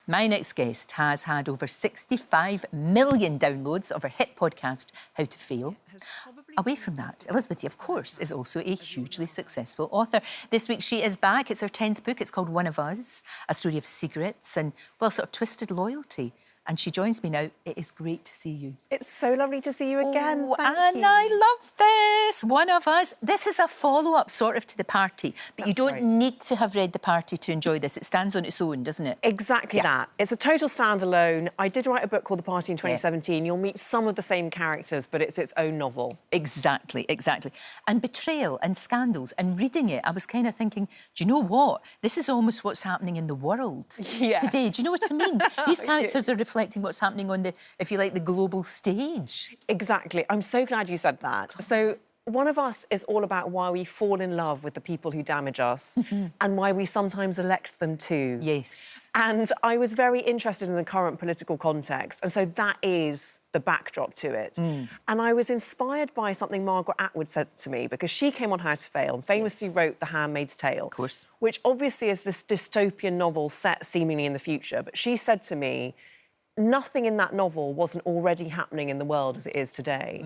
My next guest has had over 65 million downloads of her hit podcast, How to Fail. Away from that, Elizabeth, of course, is also a hugely successful author. This week she is back. It's her 10th book. It's called One of Us, a story of secrets and, well, sort of twisted loyalty. And she joins me now. It is great to see you. It's so lovely to see you again. Thank you. I love this. One of Us. This is a follow-up sort of to The Party, but you don't need to have read The Party to enjoy this. It stands on its own, doesn't it? Exactly that. It's a total standalone. I did write a book called The Party in 2017. You'll meet some of the same characters, but it's its own novel. Exactly, exactly. And betrayal and scandals, and reading it, I was kind of thinking, do you know what? This is almost what's happening in the world today. Do you know what I mean? These characters are reflecting what's happening on the, if you like, the global stage. Exactly. I'm so glad you said that. So One of Us is all about why we fall in love with the people who damage us and why we sometimes elect them too. Yes. And I was very interested in the current political context, and so that is the backdrop to it. And I was inspired by something Margaret Atwood said to me, because she came on How to Fail and famously wrote The Handmaid's Tale. Of course. Which obviously is this dystopian novel set seemingly in the future. But she said to me, nothing in that novel wasn't already happening in the world as it is today.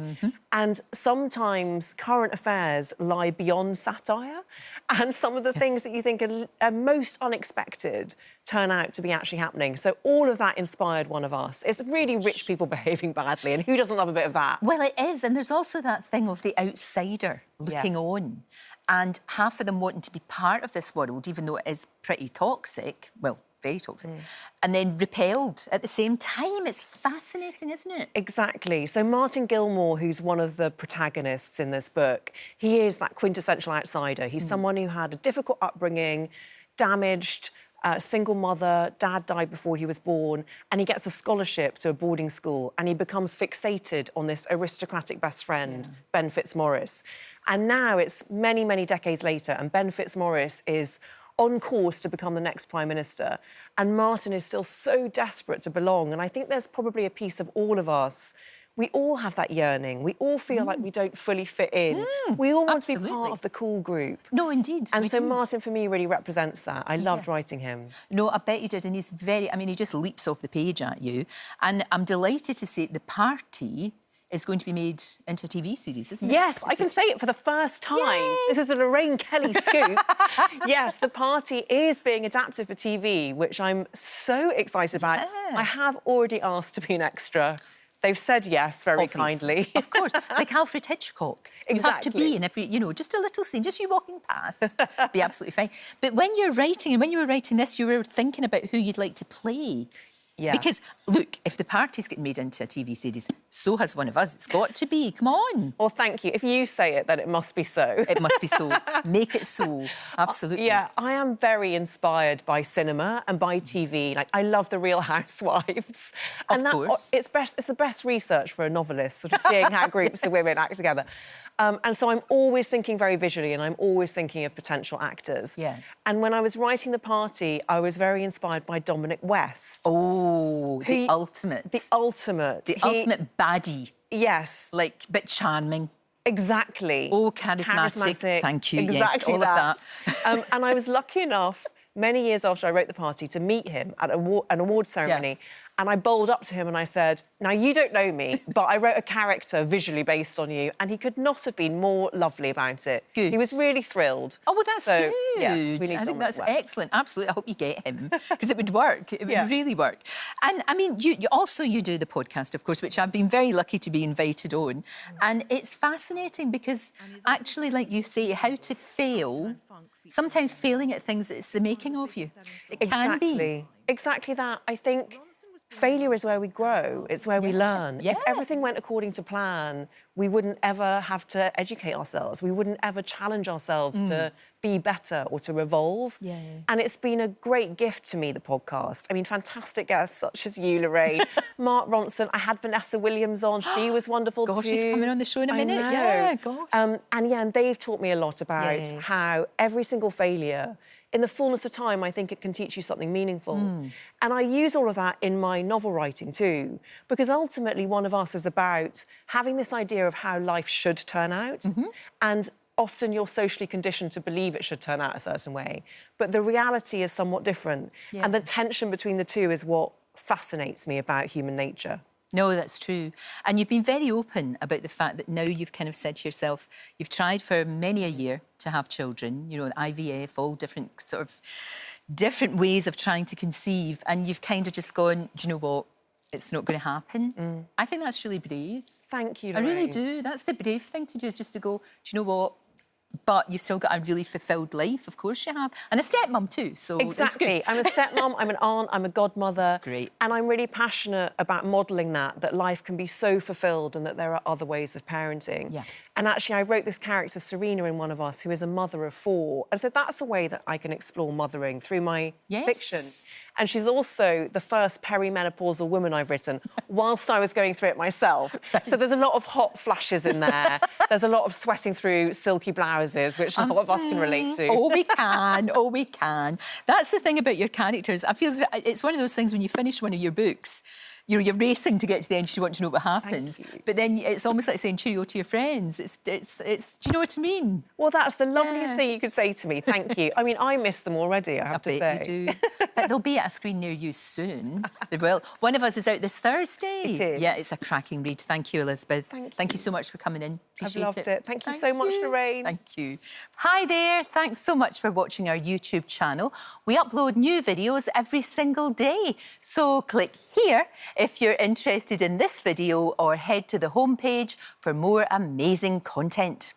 And sometimes current affairs lie beyond satire, and some of the things that you think are most unexpected turn out to be actually happening. So all of that inspired One of Us. It's really rich people behaving badly, and who doesn't love a bit of that? Well, it is, and there's also that thing of the outsider looking on, and half of them wanting to be part of this world, even though it is pretty toxic, well, very toxic, and then repelled at the same time. It's fascinating, isn't it? Exactly. So Martin Gilmore, who's one of the protagonists in this book, he is that quintessential outsider. He's someone who had a difficult upbringing, damaged, single mother, dad died before he was born, and he gets a scholarship to a boarding school, and he becomes fixated on this aristocratic best friend, Ben Fitzmaurice. And now it's many, many decades later, and Ben Fitzmaurice is on course to become the next Prime Minister. And Martin is still so desperate to belong. And I think there's probably a piece of all of us. We all have that yearning. We all feel like we don't fully fit in. We all want to be part of the cool group. No, indeed. And so Martin, for me, really represents that. I loved writing him. No, I bet you did. And he's very, I mean, he just leaps off the page at you. And I'm delighted to say The Party is going to be made into a TV series, isn't it? Yes, I can say it for the first time. Yay! This is a Lorraine Kelly scoop. Yes, The Party is being adapted for TV, which I'm so excited about. I have already asked to be an extra. They've said yes very kindly. Of course, like Alfred Hitchcock. Exactly. You have to be in every, you know, just a little scene, just you walking past, be absolutely fine. But when you're writing, and when you were writing this, you were thinking about who you'd like to play. Yes. Because, look, if The Party's getting made into a TV series, so has One of Us. It's got to be. Come on. Well, thank you. If you say it, then it must be so. It must be so. Make it so. Absolutely. Yeah, I am very inspired by cinema and by TV. Like, I love The Real Housewives. Of course. It's the best research for a novelist, sort of seeing how groups of women act together. And so I'm always thinking very visually, and I'm always thinking of potential actors. Yeah. And when I was writing The Party, I was very inspired by Dominic West. Oh, the ultimate. The ultimate. The ultimate baddie. Yes. Like, but charming. Exactly. Oh, charismatic. Thank you. Exactly, yes, all of that. And I was lucky enough, many years after I wrote The Party, to meet him at an award ceremony. And I bowled up to him and I said, now, you don't know me, but I wrote a character visually based on you, and he could not have been more lovely about it. Good. He was really thrilled. Oh, well, that's good. Yes, we need I think that's West. excellent. Absolutely. I hope you get him, because it would work. It would really work. And, I mean, you also do the podcast, of course, which I've been very lucky to be invited on. And it's fascinating because, actually, like you say, how to fail, sometimes failing at things, it's the making of you. It can be. Exactly that. I think failure is where we grow. It's where we learn. Yeah. If everything went according to plan, we wouldn't ever have to educate ourselves. We wouldn't ever challenge ourselves to be better or to evolve. Yeah. And it's been a great gift to me, the podcast. I mean, fantastic guests such as you, Lorraine, Mark Ronson. I had Vanessa Williams on. She was wonderful too. Gosh, she's coming on the show in a minute. I know. Yeah, gosh. And they've taught me a lot about how every single failure, in the fullness of time, I think it can teach you something meaningful. And I use all of that in my novel writing too, because ultimately One of Us is about having this idea of how life should turn out. And often you're socially conditioned to believe it should turn out a certain way, but the reality is somewhat different. Yeah. And the tension between the two is what fascinates me about human nature. No, that's true. And you've been very open about the fact that now you've kind of said to yourself, you've tried for many a year to have children, you know, IVF, all different sort of different ways of trying to conceive, and you've kind of just gone, do you know what, it's not going to happen. I think that's really brave. Thank you, I Lorraine. really do. That's the brave thing to do, is just to go, do you know what? But you've still got a really fulfilled life, of course you have. And a stepmom too, so Exactly. it's good. I'm a stepmom, I'm an aunt, I'm a godmother. Great. And I'm really passionate about modelling that life can be so fulfilled and that there are other ways of parenting. Yeah. And actually, I wrote this character, Serena, in One of Us, who is a mother of 4. And so that's a way that I can explore mothering through my fiction. And she's also the first perimenopausal woman I've written whilst I was going through it myself. Right. So there's a lot of hot flashes in there. There's a lot of sweating through silky blouses, which a lot of us can relate to. Oh, we can. Oh, we can. That's the thing about your characters. I feel it's one of those things when you finish one of your books, you're racing to get to the end because you want to know what happens. But then it's almost like saying cheerio to your friends. It's do you know what I mean? Well, that's the loveliest thing you could say to me. Thank you. I mean, I miss them already, I have to say. You do. But they'll be at a screen near you soon. They will. One of Us is out this Thursday. It is. Yeah, it's a cracking read. Thank you, Elizabeth. Thank you so much for coming in. Appreciate I've loved it. Thank you so much, Lorraine. Thank you. Hi there. Thanks so much for watching our YouTube channel. We upload new videos every single day. So click here if you're interested in this video, or head to the homepage for more amazing content.